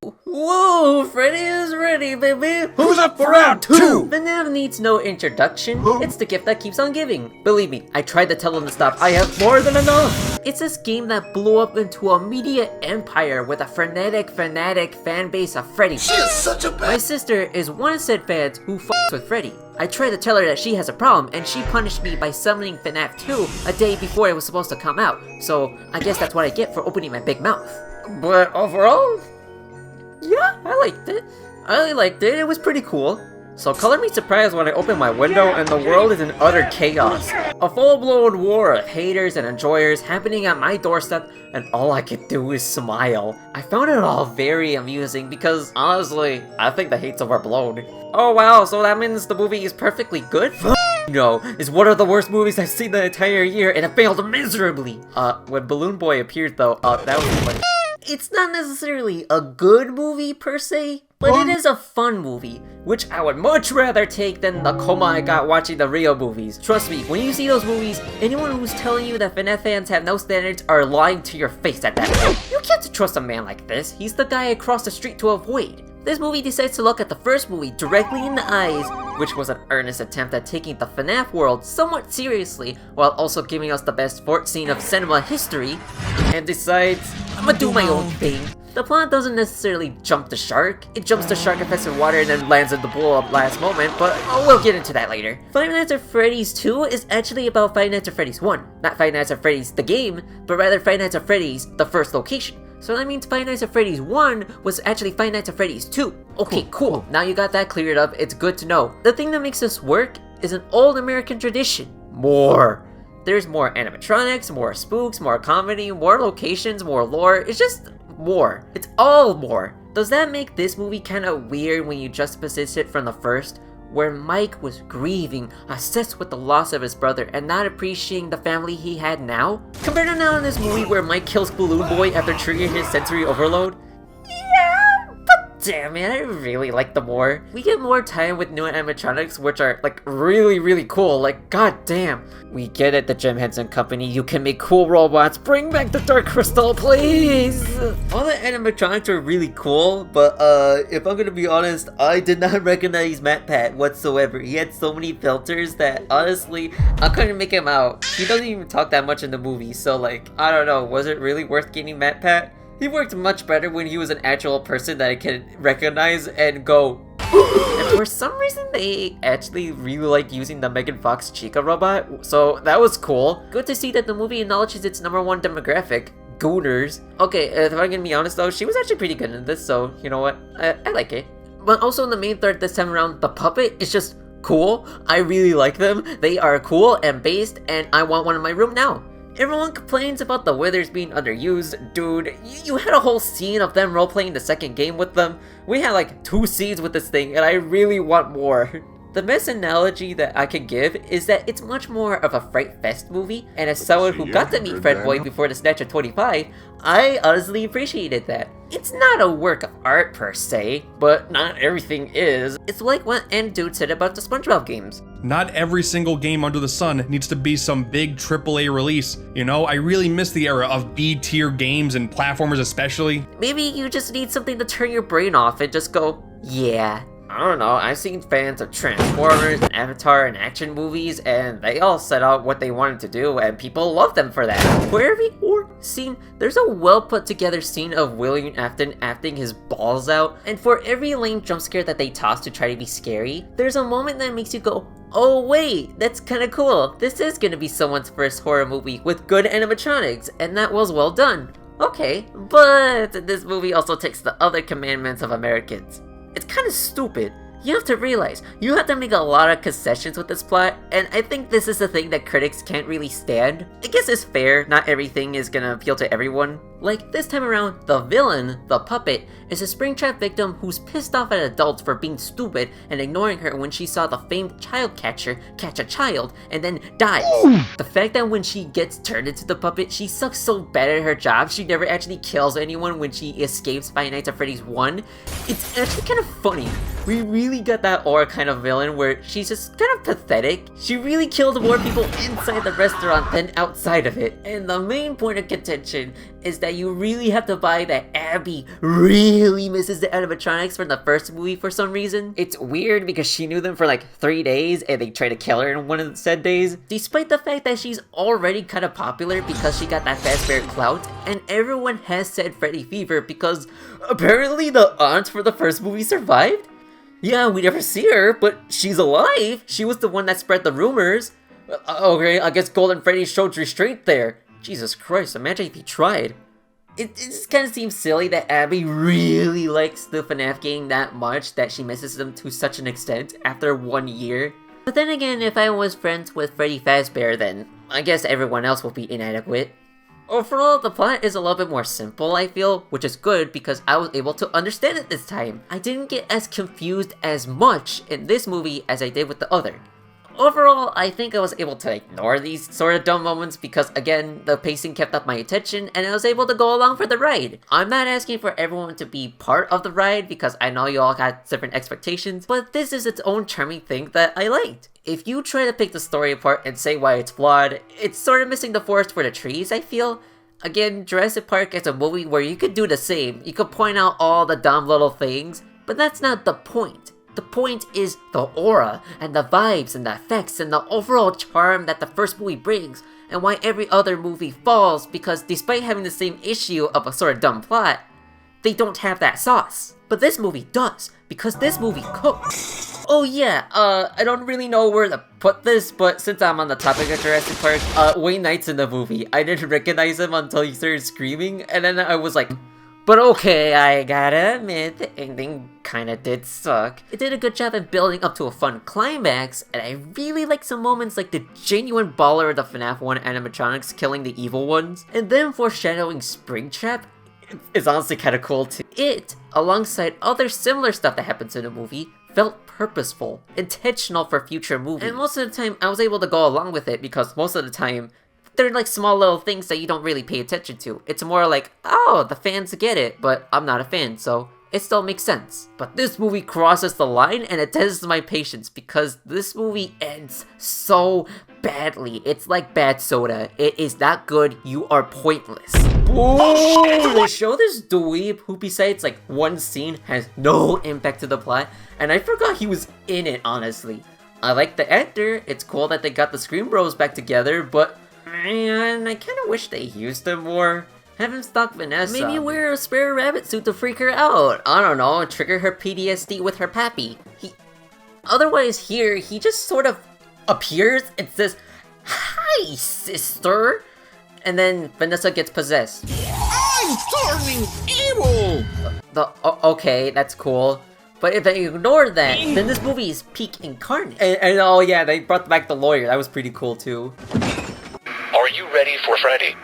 Whoa, Freddy is ready, baby! Who's up for round 2? Fnaf needs no introduction. It's the gift that keeps on giving. Believe me, I tried to tell him to stop. I have more than enough! It's this game that blew up into a media empire with a frenetic fan base of Freddy. She is such a bad... My sister is one of said fans who f***s with Freddy. I tried to tell her that she has a problem, and she punished me by summoning Fnaf 2 a day before it was supposed to come out. So, I guess that's what I get for opening my big mouth. But overall, yeah, I liked it. I really liked it. It was pretty cool. So color me surprised when I open my window and the world is in utter chaos. A full-blown war of haters and enjoyers happening at my doorstep, and all I could do is smile. I found it all very amusing because, honestly, I think the hate's overblown. Oh wow, so that means the movie is perfectly good? No, it's one of the worst movies I've seen the entire year, and it failed miserably. When Balloon Boy appeared though, that was funny. It's not necessarily a good movie per se, but it is a fun movie, which I would much rather take than the coma I got watching the Rio movies. Trust me, when you see those movies, anyone who's telling you that Fnaf fans have no standards are lying to your face at that point. You can't trust a man like this. He's the guy across the street to avoid. This movie decides to look at the first movie directly in the eyes, which was an earnest attempt at taking the Fnaf world somewhat seriously while also giving us the best sports scene of cinema history, and decides, I'ma do my own thing. The plot doesn't necessarily jump the shark. It jumps the shark infested water and then lands in the blow-up last moment, but we'll get into that later. Five Nights at Freddy's 2 is actually about Five Nights at Freddy's 1. Not Five Nights at Freddy's the game, but rather Five Nights at Freddy's the first location. So that means Five Nights at Freddy's 1 was actually Five Nights at Freddy's 2. Okay, cool. Now you got that cleared up, it's good to know. The thing that makes this work is an old American tradition. More. There's more animatronics, more spooks, more comedy, more locations, more lore. It's just more. It's all more. Does that make this movie kinda weird when you juxtapose it from the first, where Mike was grieving, obsessed with the loss of his brother, and not appreciating the family he had now? Compared to now in this movie where Mike kills Balloon Boy after triggering his sensory overload? Yeah, but damn it, I really like the more. We get more time with new animatronics, which are like really cool, like god damn. We get it, the Jim Henson Company, you can make cool robots, bring back the Dark Crystal, please! All the animatronics are really cool, but if I'm gonna be honest, I did not recognize MatPat whatsoever. He had so many filters that, honestly, I couldn't make him out. He doesn't even talk that much in the movie, so like, I don't know, was it really worth getting MatPat? He worked much better when he was an actual person that I could recognize and go, and for some reason, they actually really like using the Megan Fox Chica robot, so that was cool. Good to see that the movie acknowledges its #1 demographic, gooners. Okay, if I'm gonna be honest though, she was actually pretty good in this, so you know what, I like it. But also in the main thread this time around, the puppet is just cool. I really like them. They are cool and based, and I want one in my room now. Everyone complains about the withers being underused. Dude, you had a whole scene of them role-playing the second game with them. We had like 2 scenes with this thing, and I really want more. The best analogy that I can give is that it's much more of a Fright Fest movie, and as someone who got to meet Fred Boy before the Snatch of 25, I honestly appreciated that. It's not a work of art per se, but not everything is. It's like what N Dude said about the SpongeBob games. Not every single game under the sun needs to be some big AAA release. You know, I really miss the era of B-tier games and platformers especially. Maybe you just need something to turn your brain off and just go, yeah. I don't know, I've seen fans of Transformers and Avatar and action movies, and they all set out what they wanted to do, and people love them for that. For every horror scene, there's a well put together scene of William Afton acting his balls out, and for every lame jump scare that they toss to try to be scary, there's a moment that makes you go, oh wait, that's kinda cool. This is gonna be someone's first horror movie with good animatronics, and that was well done. Okay, but this movie also takes the other commandments of Americans. It's kind of stupid. You have to realize, you have to make a lot of concessions with this plot, and I think this is the thing that critics can't really stand. I guess it's fair, not everything is gonna appeal to everyone. Like, this time around, the villain, the puppet, is a Springtrap victim who's pissed off at adults for being stupid and ignoring her when she saw the famed child catcher catch a child and then dies. The fact that when she gets turned into the puppet, she sucks so bad at her job, she never actually kills anyone when she escapes Five Nights at Freddy's 1, it's actually kind of funny. We really got that aura kind of villain where she's just kind of pathetic. She really killed more people inside the restaurant than outside of it. And the main point of contention is that you really have to buy that Abby really misses the animatronics from the first movie for some reason. It's weird because she knew them for like 3 days and they tried to kill her in one of the said days. Despite the fact that she's already kind of popular because she got that Fazbear clout, and everyone has said Freddy fever because apparently the aunt for the first movie survived? Yeah, we never see her, but she's alive! She was the one that spread the rumors. Okay, I guess Golden Freddy showed restraint there. Jesus Christ, imagine if he tried. It just kind of seems silly that Abby really likes the FNAF game that much that she misses them to such an extent after 1 year. But then again, if I was friends with Freddy Fazbear, then I guess everyone else will be inadequate. Overall, the plot is a little bit more simple, I feel, which is good because I was able to understand it this time. I didn't get as confused as much in this movie as I did with the other. Overall, I think I was able to ignore these sort of dumb moments because, again, the pacing kept up my attention and I was able to go along for the ride. I'm not asking for everyone to be part of the ride because I know you all had different expectations, but this is its own charming thing that I liked. If you try to pick the story apart and say why it's flawed, it's sort of missing the forest for the trees, I feel. Again, Jurassic Park is a movie where you could do the same. You could point out all the dumb little things, but that's not the point. The point is the aura, and the vibes, and the effects, and the overall charm that the first movie brings, and why every other movie falls because despite having the same issue of a sort of dumb plot, they don't have that sauce. But this movie does, because this movie cooks. Oh yeah, I don't really know where to put this, but since I'm on the topic of Jurassic Park, Wayne Knight's in the movie. I didn't recognize him until he started screaming, and then I was like, but okay, I gotta admit, the ending kinda did suck. It did a good job in building up to a fun climax, and I really like some moments like the genuine baller of the FNAF 1 animatronics killing the evil ones, and then foreshadowing Springtrap. It's honestly kinda cool too. It, alongside other similar stuff that happens in the movie, felt purposeful, intentional for future movies. And most of the time, I was able to go along with it because most of the time, they're like small little things that you don't really pay attention to. It's more like, oh, the fans get it, but I'm not a fan, so it still makes sense. But this movie crosses the line and it tests my patience because this movie ends so badly. It's like bad soda. It is not good, you are pointless. Oh, they show this dweeb who besides like one scene has no impact to the plot, and I forgot he was in it, honestly. I like the actor, it's cool that they got the Scream Bros back together, but man, I kinda wish they used him more. Have him stalk Vanessa. Maybe wear a spare rabbit suit to freak her out. I don't know, trigger her PTSD with her pappy. Otherwise here, he just sort of appears and says, "Hi, sister!" And then Vanessa gets possessed. I'm turning evil! Okay, that's cool. But if they ignore that, then this movie is peak incarnate. And oh yeah, they brought back the lawyer. That was pretty cool too. Are you ready for Freddy?